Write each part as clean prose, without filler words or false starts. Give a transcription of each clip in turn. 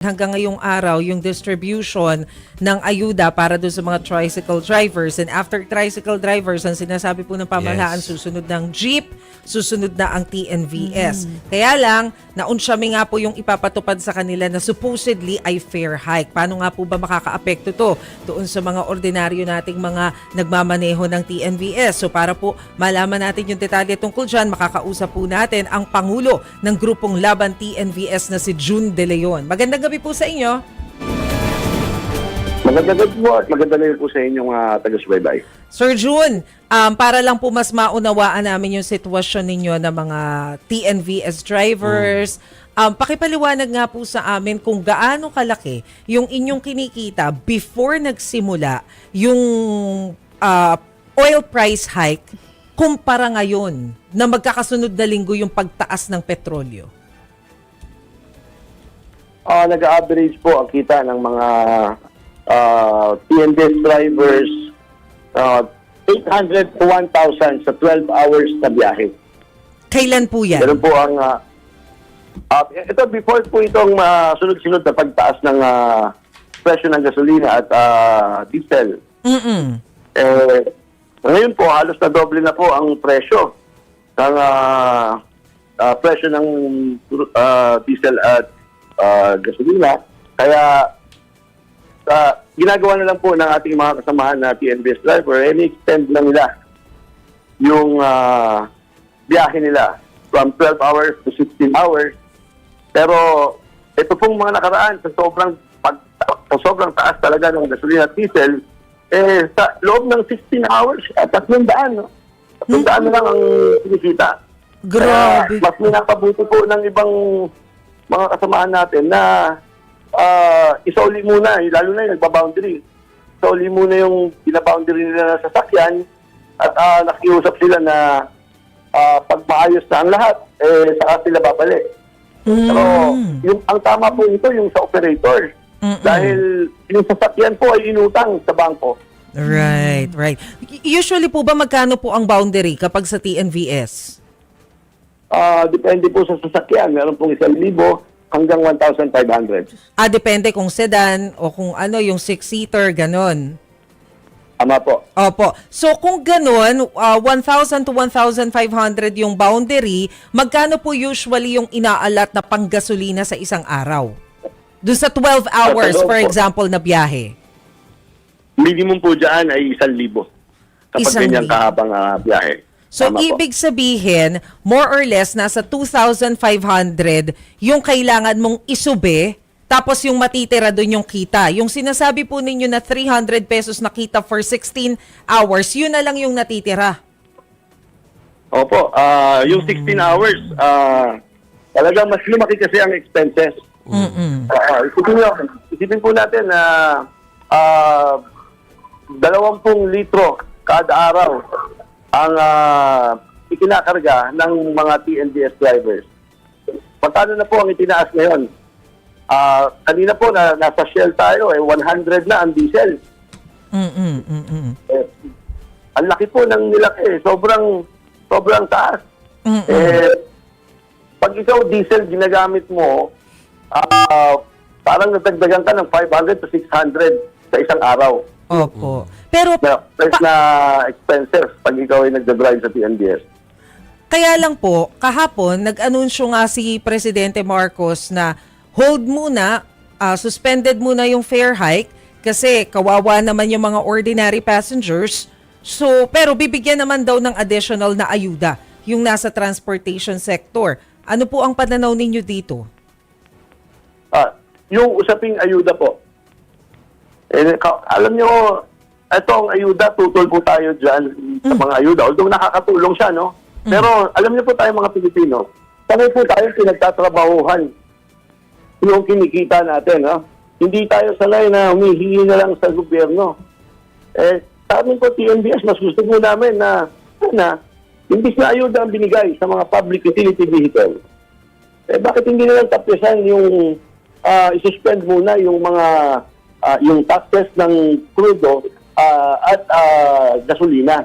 Hanggang ngayong araw, yung distribution ng ayuda para doon sa mga tricycle drivers. And after tricycle drivers, ang sinasabi po ng pamahalaan, susunod ng jeep, susunod na ang TNVS. Kaya lang, naunsyami nga po yung ipapatupad sa kanila na supposedly ay fair hike. Paano nga po ba makakaapekto to doon sa mga ordinaryo nating mga nagmamaneho ng TNVS? So para po malaman natin yung detalye tungkol dyan, makakausap po natin ang Pangulo ng Grupong Laban TNVS na si June De Leon. Magandang gabi po sa inyo. Magandang gabi po at magandang gabi po sa inyong taga-subaybay. Sir June, para lang po mas maunawaan namin yung sitwasyon ninyo ng mga TNVS drivers, pakipaliwanag nga po sa amin kung gaano kalaki yung inyong kinikita before nagsimula yung oil price hike kumpara ngayon na magkakasunod na linggo yung pagtaas ng petrolyo. Nag-average po ang kita ng mga TNVS drivers 800 to 1,000 sa 12 hours na biyahe. Kailan po yan? Ganun po ang ito before po itong sunod-sunod na pagtaas ng presyo ng gasolina at diesel. Ngayon po halos na doble na po ang presyo ng presyo ng diesel at gasolina. Kaya ginagawa na lang po ng ating mga kasamahan na TNVS driver, extend na nila yung biyahe nila from 12 hours to 16 hours. Pero ito pong mga nakaraan sa sobrang taas talaga ng gasolina at diesel, sa loob ng 16 hours at 300, no? 300 na lang ang kinikita. Grabe. Mas minapabuti po ng ibang mga kasamahan natin na isauli muna, lalo na yung nagbaboundary. Isauli muna yung binaboundary nila na sasakyan at nakiusap sila na pag maayos na ang lahat, saka sila babalik. Pero ang tama po ito yung sa operator. Dahil yung sasakyan po ay inutang sa bangko. Right. Usually po ba magkano po ang boundary kapag sa TNVS? Depende po sa sasakyan. Meron pong 1,000 hanggang 1,500. Depende kung sedan o kung ano, yung 6-seater, ganon. Tama po. Opo. So kung ganon, 1,000 to 1,500 yung boundary, magkano po usually yung inaalat na panggasolina sa isang araw? Doon sa 12 hours, for example, na biyahe. Minimum po dyan ay 1,000 kapag 1,000. ganyang kahabang biyahe. So, Tama ibig sabihin, more or less, nasa 2,500 yung kailangan mong isube, tapos yung matitira doon yung kita. Yung sinasabi po ninyo na 300 pesos na kita for 16 hours, yun na lang yung natitira. Opo. Yung 16 hours, talagang mas lumaki kasi ang expenses. Isipin po natin na 20 litro kada araw ang ikinakarga ng mga TNVS drivers. Magkano na po ang itinaas ngayon? Kanina po nasa Shell tayo, 100 na ang diesel. Ang laki po ng nilaki, sobrang taas. Pag ikaw diesel ginagamit mo, parang natagdagan ka ng 500 to 600 sa isang araw. Opo. Pero First na expenses pag ikaw ay nagdadrive sa TNVS. kaya lang po, kahapon, nag-anunsyo nga si Presidente Marcos na hold muna, suspended muna yung fare hike kasi kawawa naman yung mga ordinary passengers. So, pero bibigyan naman daw ng additional na ayuda yung nasa transportation sector. Ano po ang pananaw ninyo dito? Yung usaping ayuda po. Alam nyo, ito ang ayuda, tutol po tayo dyan sa mga ayuda. Although nakakatulong siya, no? Pero alam niyo po tayo mga Pilipino, sanay po tayo pinagtatrabahuhan yung kinikita natin. Ha? Hindi tayo sanay na humihingi na lang sa gobyerno. Sa amin po TNVS, mas gusto po namin na imbis na ayuda ang binigay sa mga public utility vehicle. Bakit hindi na lang tapisan yung isuspend muna yung mga yung taxes ng crudo at gasolina.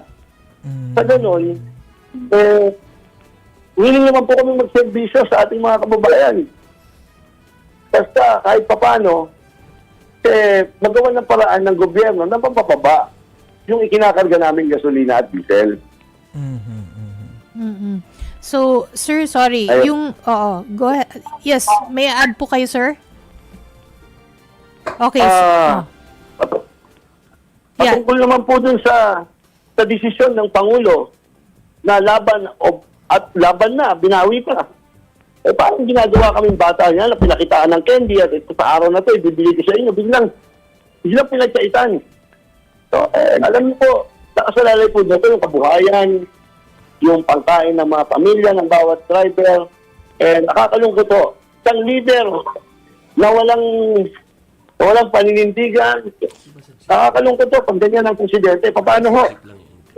Sa ganun, willing naman po kami magserbisyo sa ating mga kababayan. basta kahit papano, magawa ng paraan ng gobyerno na mapapaba yung ikinakarga namin gasolina at diesel. Mm-mm. So, sir, sorry. Ayun. Go ahead. Yes, may add po kayo, sir? Okay. Yeah. Patungkol naman po dun sa desisyon ng Pangulo na laban na, binawi pa. Parang ginagawa kaming bata niya na pinakitaan ng candy at ito sa araw na to, ibibigay ko sa inyo. Biglang pinagkaitan. So, alam niyo po, nakasalalay po dito yung kabuhayan, yung pangkain ng mga pamilya ng bawat driver. Nakakalungkot po. Isang leader na walang paninindigan. Nakakalungkot po pag ganyan ang presidente. Paano ho?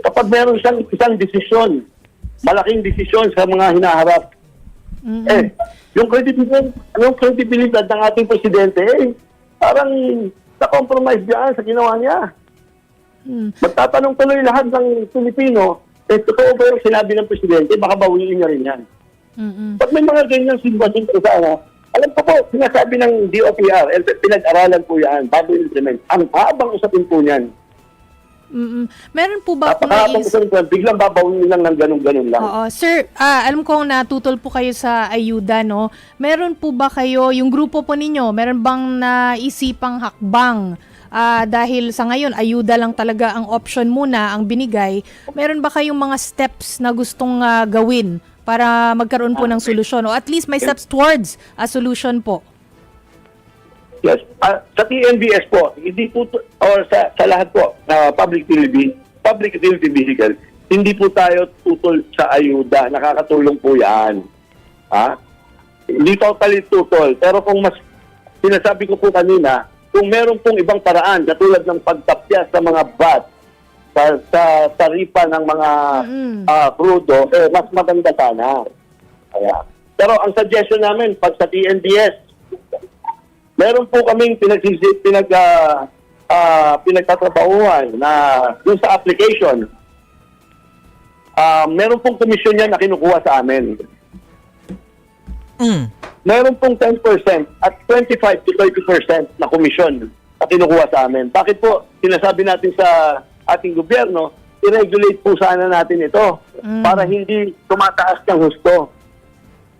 Kapag meron isang desisyon, malaking desisyon sa mga hinaharap, yung credibility ng ating presidente, parang na-compromise diyan sa ginawa niya. Magtatanong tuloy lahat ng Pilipino, totoo ba yung sinabi ng presidente, baka bawiin niya rin yan. Pag may mga ganyang sitwasyon po sana, alam ko po, sinasabi ng DOPR, pinag-aralan po yan, bago implement. Ang habang usapin po niyan. Meron po ba kung Habang usapin po yan, biglang babawiin lang ng ganun-ganun lang. Oo. Sir, alam kong natutol po kayo sa ayuda, no? Meron po ba kayo, yung grupo po ninyo, meron bang naisipang hakbang? Dahil sa ngayon, ayuda lang talaga ang option muna, ang binigay. Meron ba kayong mga steps na gustong gawin para magkaroon po ng solusyon? O at least may steps towards a solution po? Yes. Sa TNVS po, hindi po, or sa lahat po, na public utility vehicle, hindi po tayo tutol sa ayuda. Nakakatulong po yan. Hindi totally tutol. Pero kung mas, sinasabi ko po kanina, kung meron pong ibang paraan, katulad ng pagtapyas sa mga VAT, sa taripa ng mga krudo, mas maganda sana. Pero ang suggestion namin, pag sa TNVS, meron po kaming pinagtatrabahuhan na dun sa application. Meron pong komisyon yan na kinukuha sa amin. Meron pong 10% at 25 to 30% na komisyon na kinukuha sa amin. Bakit po sinasabi natin sa ating gobyerno, i-regulate po sana natin ito para hindi tumataas ng husto.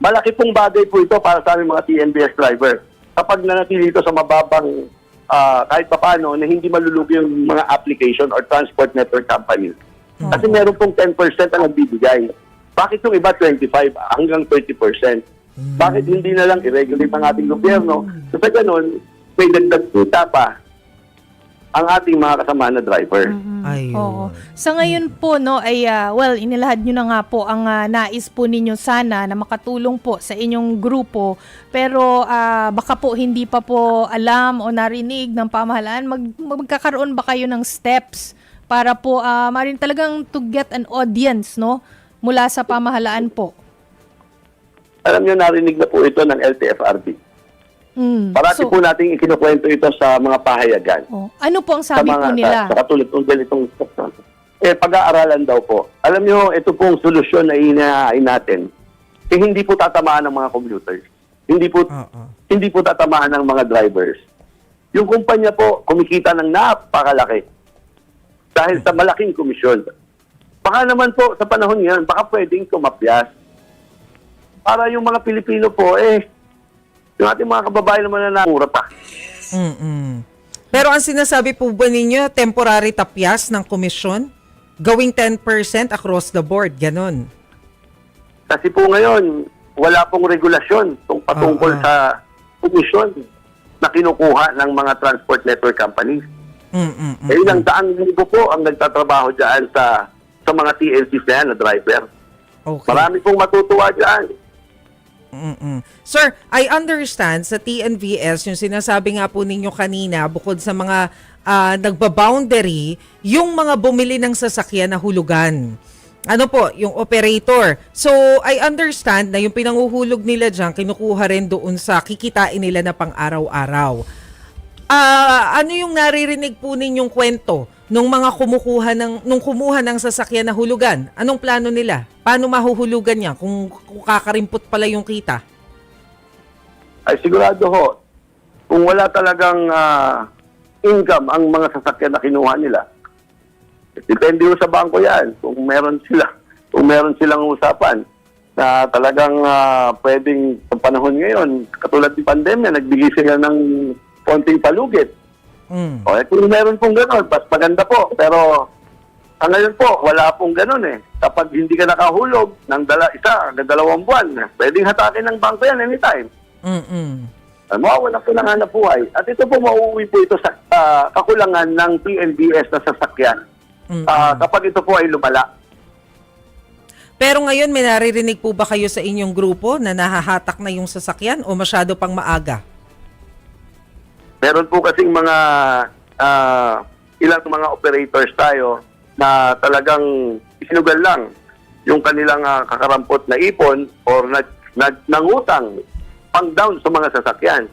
Malaki pong bagay po ito para sa aming mga TNVS driver. Kapag nanatili ito sa mababang kahit papano na hindi malulugi yung mga application or transport network companies. Kasi meron pong 10% ang nagbibigay. Bakit yung iba 25 hanggang 30%? Bakit hindi na lang i-regulate ng ating gobyerno? So sa ganun, may dagdag kita pa ang ating mga kasama na driver. Ayun. Oo. Sa ngayon po, no, ay, inilahad nyo na nga po ang nais po ninyo sana na makatulong po sa inyong grupo. Pero baka po hindi pa po alam o narinig ng pamahalaan. Magkakaroon ba kayo ng steps para po marin talagang to get an audience, no, mula sa pamahalaan po? Alam nyo, narinig na po ito ng LTFRB. Parati po natin ikinukwento ito sa mga pahayagan. Ano po ang sabi po nila? Sa katulad ng ganitong pag-aaralan daw po. Alam nyo, ito pong solusyon na inahain natin, hindi po tatamaan ng mga commuters. Hindi po tatamaan ng mga drivers. Yung kumpanya po, kumikita ng napakalaki dahil sa malaking komisyon. Baka naman po, sa panahon yan, baka pwedeng tumapyas. Para yung mga Pilipino po, yung ating mga kababayan naman na namura pa. Pero ang sinasabi po ba ninyo, temporary tapyas ng komisyon? Gawing 10% across the board, ganon? Kasi po ngayon, wala pong regulasyon patungkol sa komisyon na kinukuha ng mga transport network companies. Ilang daang libo po ang nagtatrabaho dyan sa mga TLCs na yan, na driver. Okay. Marami pong matutuwa dyan. Sir, I understand sa TNVS, yung sinasabi nga po ninyo kanina, bukod sa mga nagbaboundary, yung mga bumili ng sasakyan na hulugan. Ano po, yung operator. So, I understand na yung pinanguhulog nila dyan, kinukuha rin doon sa kikitain nila na pang-araw-araw. Ano yung naririnig po ninyong kwento nung mga kumuha ng sasakyan na hulugan? Anong plano nila? Paano mahuhulugan niya kung kakarimpot pala yung kita? Ay sigurado ho, kung wala talagang income ang mga sasakyan na kinuha nila, depende ho sa bangko yan. Kung meron silang usapan na talagang pwedeng sa panahon ngayon, katulad ng pandemya, nagbigay sila ng konting palugit. O, kung meron pong gano'n, mas maganda po. Pero ngayon po, wala pong gano'n eh. Kapag hindi ka nakahulog ng isa hanggang 2 buwan, pwedeng hatakin ng bangko yan anytime. Mawawala po ng hanap buhay. At ito po, mauuwi po ito sa kakulangan ng TNVS na sasakyan. Kapag ito po ay lumala. Pero ngayon, may naririnig po ba kayo sa inyong grupo na nahahatak na yung sasakyan o masyado pang maaga? Meron po kasing mga ilang mga operators tayo na talagang isinugal lang yung kanilang kakarampot na ipon or nangutang pang down sa mga sasakyan.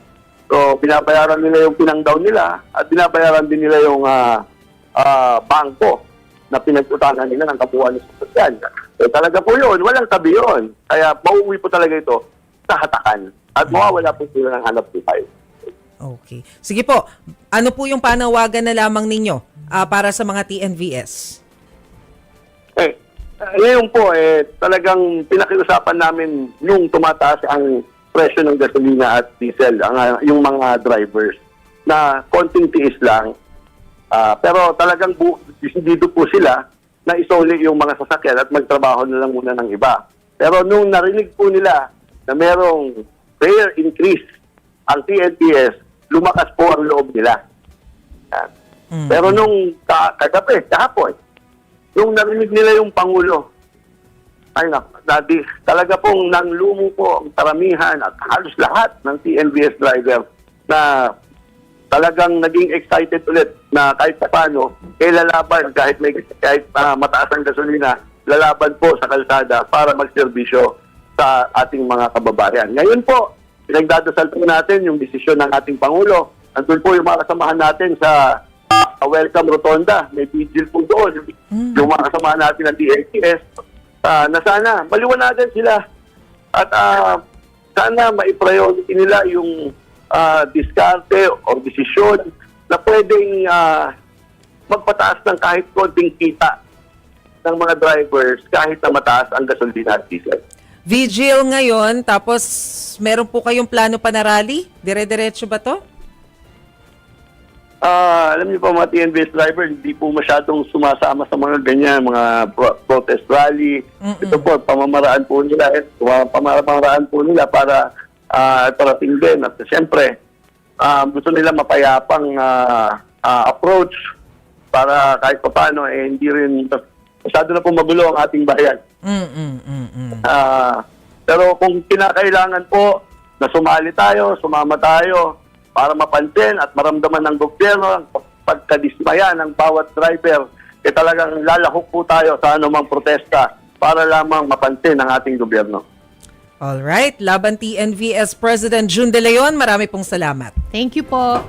So, binabayaran nila yung pinang-down nila at binabayaran din nila yung bangko na pinag-utangan nila ng kabuuan ng sasakyan. So, talaga po yun. Walang tabi yun. Kaya mauwi po talaga ito sa hatakan at mawawala po sila ng hanap buhay. Okay. Sige po, ano po yung panawagan na lamang ninyo para sa mga TNVS? Ngayon po, talagang pinakiusapan namin nung tumataas ang presyo ng gasolina at diesel, yung mga drivers, na konting tiis lang. Pero talagang decidido po sila na isoli yung mga sasakyan at magtrabaho na lang muna ng iba. Pero nung narinig po nila na merong fare increase ang TNVS, lumakas po ang loob nila. Pero nung kahapon, nung narinig nila yung Pangulo, talaga pong nanglumo po ang karamihan at halos lahat ng TNVS driver na talagang naging excited ulit na kahit paano, lalaban kahit mataas ang gasolina, lalaban po sa kalsada para magserbisyo sa ating mga kababayan. Ngayon po, pinagdadasal po natin yung desisyon ng ating Pangulo. Andun po yung mga kasamahan natin sa Welcome Rotonda. May vigil po doon. Yung mga kasamahan natin ng DLTS na sana maliwanagan sila at sana maipriority nila yung diskarte o desisyon na pwedeng magpataas ng kahit konting kita ng mga drivers kahit na mataas ang gasolina at diesel. Vigil ngayon, tapos meron po kayong plano pa na rally? Dire-diretso ba to? Alam niyo po, mga TNVS driver, hindi po masyadong sumasama sa mga ganyan, mga protest rally. Ito po, pamamaraan po nila para parating din. At siyempre, gusto nila mapayapang approach para kahit paano, hindi rin masyado na po magulo ang ating bayan. Pero kung kinakailangan po na sumama tayo para mapansin at maramdaman ng gobyerno ang pagkadismaya ng bawat driver, talagang lalahok po tayo sa anumang protesta para lamang mapansin ang ating gobyerno. Alright, Laban TNVS President June De Leon, marami pong salamat. Thank you po.